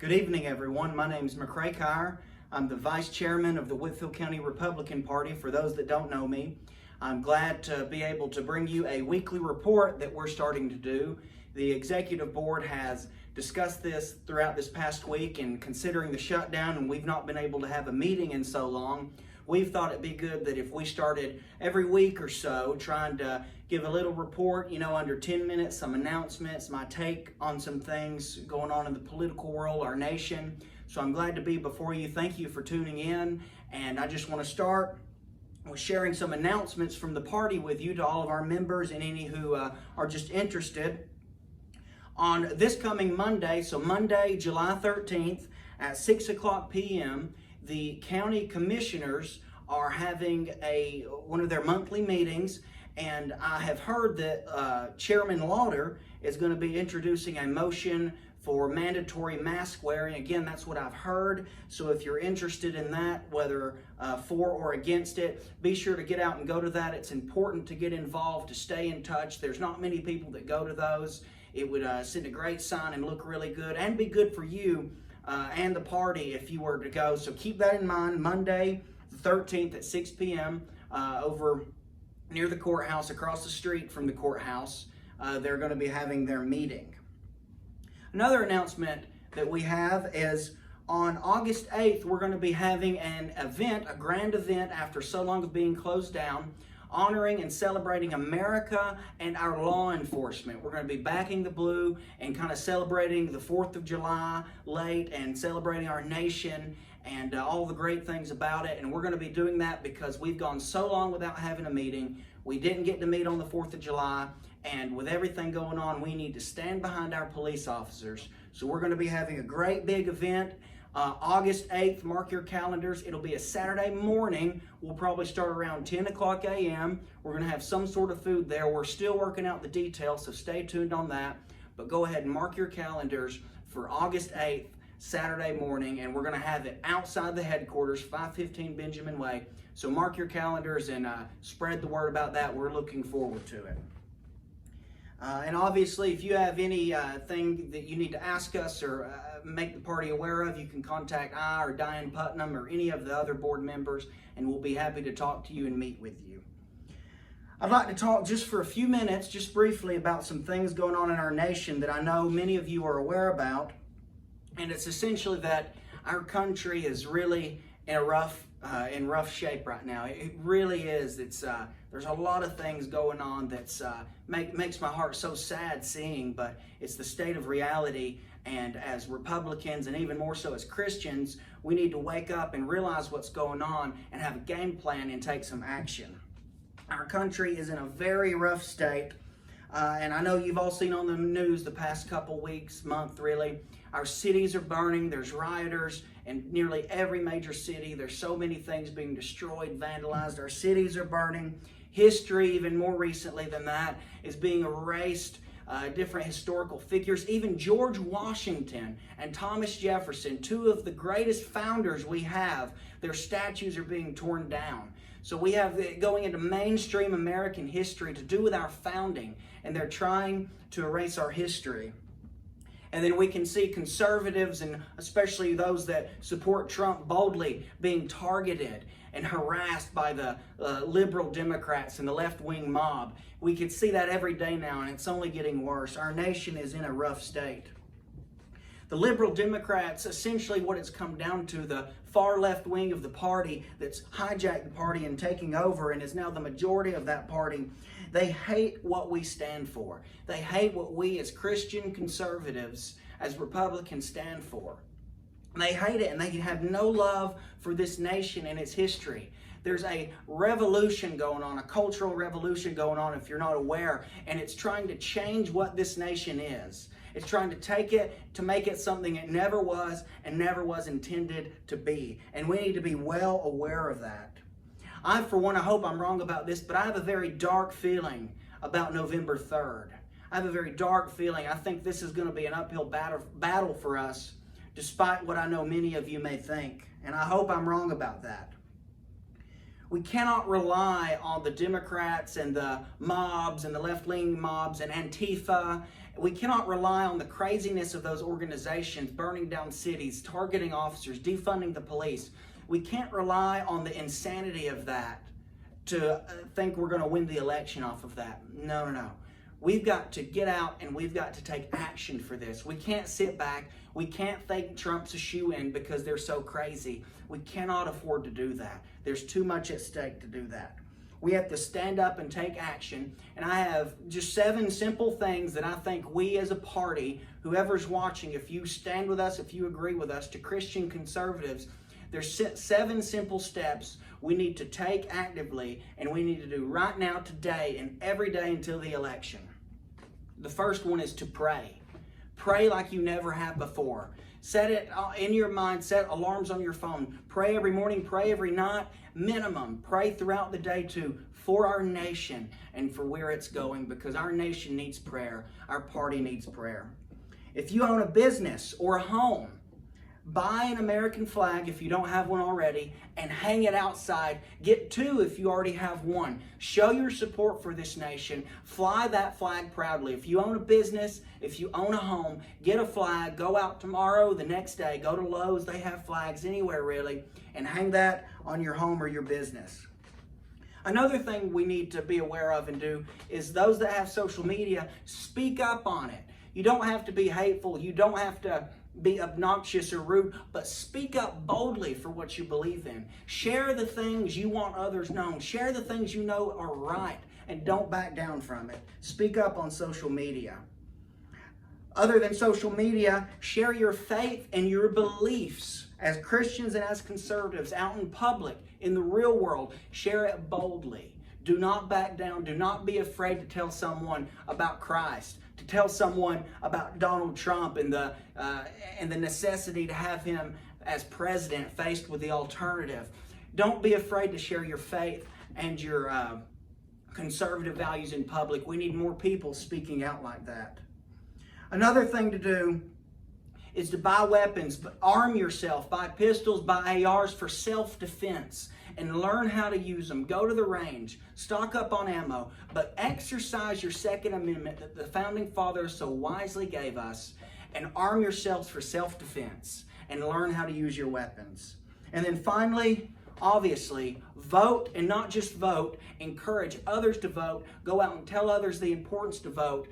Good evening, everyone. My name is MaKray Kyer. I'm the Vice Chairman of the Whitfield County Republican Party, for those that don't know me. I'm glad to be able to bring you a weekly report that we're starting to do. The Executive Board has discussed this throughout this past week, and considering the shutdown and we've not been able to have a meeting in so long, we've thought it'd be good that if we started every week or so trying to give a little report, under 10 minutes, some announcements, my take on some things going on in the political world, our nation. So I'm glad to be before you. Thank you for tuning in. And I just want to start with sharing some announcements from the party with you to all of our members and any who are just interested. On this coming Monday, so Monday, July 13th at 6 o'clock p.m., the county commissioners are having one of their monthly meetings, and I have heard that Chairman Lauder is going to be introducing a motion for mandatory mask wearing. Again, that's what I've heard. So if you're interested in that, whether for or against it, be sure to get out and go to that. It's important to get involved, to stay in touch. There's not many people that go to those. It would send a great sign and look really good and be good for you and the party if you were to go. So keep that in mind. Monday the 13th at 6 p.m. Over near the courthouse, across the street from the courthouse, they're going to be having their meeting. Another announcement that we have is on August 8th, we're going to be having an event, a grand event after so long of being closed down, honoring and celebrating America and our law enforcement. We're going to be backing the blue and kind of celebrating the 4th of July late and celebrating our nation and all the great things about it. And we're going to be doing that because we've gone so long without having a meeting. We didn't get to meet on the 4th of July. And with everything going on, we need to stand behind our police officers. So we're going to be having a great big event. August 8th, mark your calendars. It'll be a Saturday morning. We'll probably start around 10 o'clock a.m. We're going to have some sort of food there. We're still working out the details, so stay tuned on that. But go ahead and mark your calendars for August 8th, Saturday morning, and we're going to have it outside the headquarters, 515 Benjamin Way. So mark your calendars and spread the word about that. We're looking forward to it. And obviously, if you have anything that you need to ask us or make the party aware of, you can contact I or Diane Putnam or any of the other board members, and we'll be happy to talk to you and meet with you. I'd like to talk just for a few minutes, just briefly, about some things going on in our nation that I know many of you are aware about. And it's essentially that our country is really in rough shape right now. It really is. There's a lot of things going on that's makes my heart so sad seeing, but it's the state of reality. And as Republicans, and even more so as Christians, we need to wake up and realize what's going on and have a game plan and take some action. Our country is in a very rough state. And I know you've all seen on the news the past couple weeks, month really. Our cities are burning. There's rioters in nearly every major city. There's so many things being destroyed, vandalized. Our cities are burning. History, even more recently than that, is being erased. Different historical figures, even George Washington and Thomas Jefferson, two of the greatest founders we have, their statues are being torn down. So we have going into mainstream American history to do with our founding, and they're trying to erase our history. And then we can see conservatives, and especially those that support Trump, boldly being targeted and harassed by the liberal Democrats and the left-wing mob. We can see that every day now, and it's only getting worse. Our nation is in a rough state. The liberal Democrats, essentially what it's come down to, the far left wing of the party that's hijacked the party and taking over and is now the majority of that party, they hate what we stand for. They hate what we as Christian conservatives, as Republicans, stand for. They hate it, and they have no love for this nation and its history. There's a revolution going on, a cultural revolution going on, if you're not aware, and it's trying to change what this nation is. It's trying to take it to make it something it never was and never was intended to be. And we need to be well aware of that. I, for one, I hope I'm wrong about this, but I have a very dark feeling about November 3rd. I have a very dark feeling. I think this is going to be an uphill battle for us, despite what I know many of you may think. And I hope I'm wrong about that. We cannot rely on the Democrats and the mobs and the left-leaning mobs and Antifa We cannot rely on the craziness of those organizations burning down cities, targeting officers, defunding the police. We can't rely on the insanity of that to think we're going to win the election off of that. No, no, no. We've got to get out and we've got to take action for this. We can't sit back. We can't think Trump's a shoo-in because they're so crazy. We cannot afford to do that. There's too much at stake to do that. We have to stand up and take action. And I have just 7 simple things that I think we as a party, whoever's watching, if you stand with us, if you agree with us, to Christian conservatives, there's 7 simple steps we need to take actively and we need to do right now, today, and every day until the election. The first one is to pray. Pray like you never have before. Set it in your mind, set alarms on your phone. Pray every morning, pray every night. Minimum, pray throughout the day too, for our nation and for where it's going, because our nation needs prayer. Our party needs prayer. If you own a business or a home, buy an American flag if you don't have one already and hang it outside. Get 2 if you already have one. Show your support for this nation. Fly that flag proudly. If you own a business, if you own a home, get a flag. Go out tomorrow, the next day. Go to Lowe's. They have flags anywhere really. And hang that on your home or your business. Another thing we need to be aware of and do is those that have social media, speak up on it. You don't have to be hateful. You don't have to be obnoxious or rude, but speak up boldly for what you believe in. Share the things you want others known. Share the things you know are right, and don't back down from it. Speak up on social media. Other than social media, share your faith and your beliefs as Christians and as conservatives out in public, in the real world. Share it boldly. Do not back down. Do not be afraid to tell someone about Christ, to tell someone about Donald Trump and the necessity to have him as president faced with the alternative. Don't be afraid to share your faith and your conservative values in public. We need more people speaking out like that. Another thing to do is to buy weapons, arm yourself, buy pistols, buy ARs for self-defense, and learn how to use them. Go to the range, stock up on ammo, but exercise your Second Amendment that the Founding Fathers so wisely gave us, and arm yourselves for self-defense, and learn how to use your weapons. And then finally, obviously, vote, and not just vote, encourage others to vote, go out and tell others the importance to vote,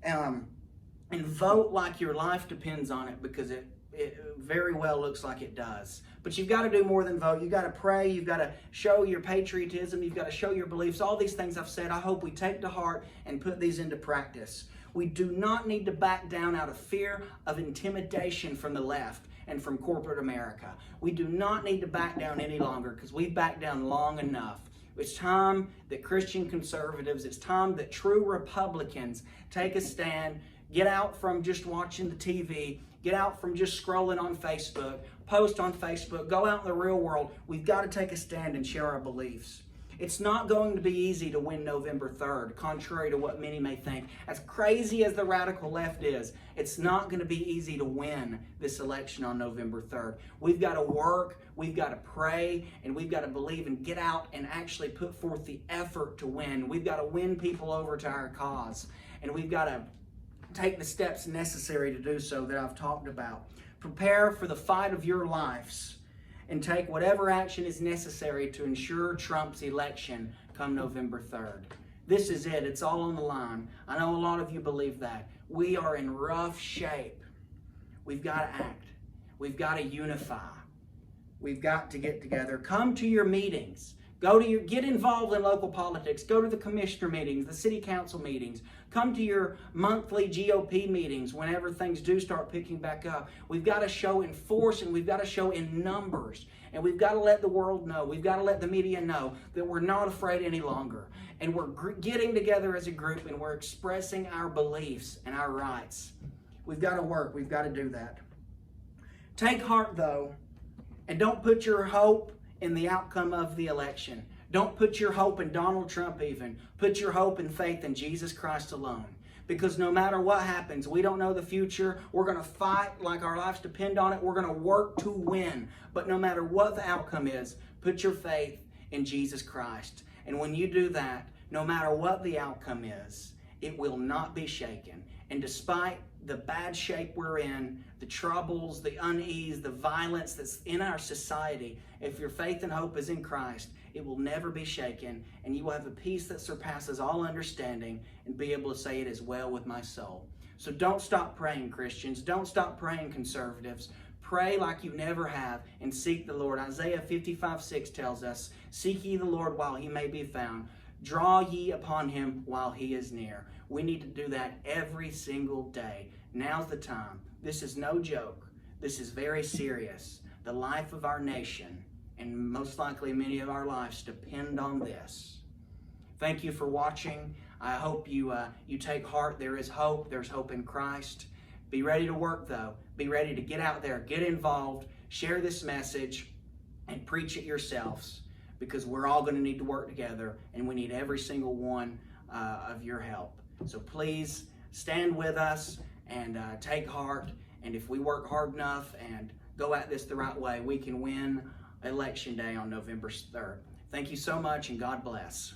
and vote like your life depends on it, because it very well looks like it does. But you've got to do more than vote. You've got to pray. You've got to show your patriotism. You've got to show your beliefs. All these things I've said, I hope we take to heart and put these into practice. We do not need to back down out of fear of intimidation from the left and from corporate America. We do not need to back down any longer, because we've backed down long enough. It's time that Christian conservatives, it's time that true Republicans take a stand. Get out from just watching the TV. Get out from just scrolling on Facebook. Post on Facebook. Go out in the real world. We've got to take a stand and share our beliefs. It's not going to be easy to win November 3rd, contrary to what many may think. As crazy as the radical left is, it's not going to be easy to win this election on November 3rd. We've got to work, we've got to pray, and we've got to believe and get out and actually put forth the effort to win. We've got to win people over to our cause, and we've got to take the steps necessary to do so that I've talked about. Prepare for the fight of your lives and take whatever action is necessary to ensure Trump's election come November 3rd. This is it. It's all on the line. I know a lot of you believe that. We are in rough shape. We've got to act. We've got to unify. We've got to get together. Come to your meetings. Get involved in local politics. Go to the commissioner meetings, the city council meetings. Come to your monthly GOP meetings whenever things do start picking back up. We've got to show in force, and we've got to show in numbers. And we've got to let the world know, we've got to let the media know that we're not afraid any longer. And we're getting together as a group, and we're expressing our beliefs and our rights. We've got to work. We've got to do that. Take heart, though, and don't put your hope in the outcome of the election. Don't put your hope in Donald Trump even. Put your hope and faith in Jesus Christ alone. Because no matter what happens, we don't know the future. We're going to fight like our lives depend on it. We're going to work to win. But no matter what the outcome is, put your faith in Jesus Christ. And when you do that, no matter what the outcome is, it will not be shaken. And despite the bad shape we're in, the troubles, the unease, the violence that's in our society, if your faith and hope is in Christ, it will never be shaken, and you will have a peace that surpasses all understanding and be able to say, "It is well with my soul." So don't stop praying, Christians. Don't stop praying, conservatives. Pray like you never have and seek the Lord. Isaiah 55:6 tells us, "Seek ye the Lord while he may be found. Draw ye upon him while he is near." We need to do that every single day. Now's the time. This is no joke. This is very serious. The life of our nation, and most likely many of our lives, depend on this. Thank you for watching. I hope you take heart. There is hope. There's hope in Christ. Be ready to work, though. Be ready to get out there, get involved, share this message, and preach it yourselves, because we're all going to need to work together, and we need every single one of your help. So please stand with us and take heart. And if we work hard enough and go at this the right way, we can win Election Day on November 3rd. Thank you so much, and God bless.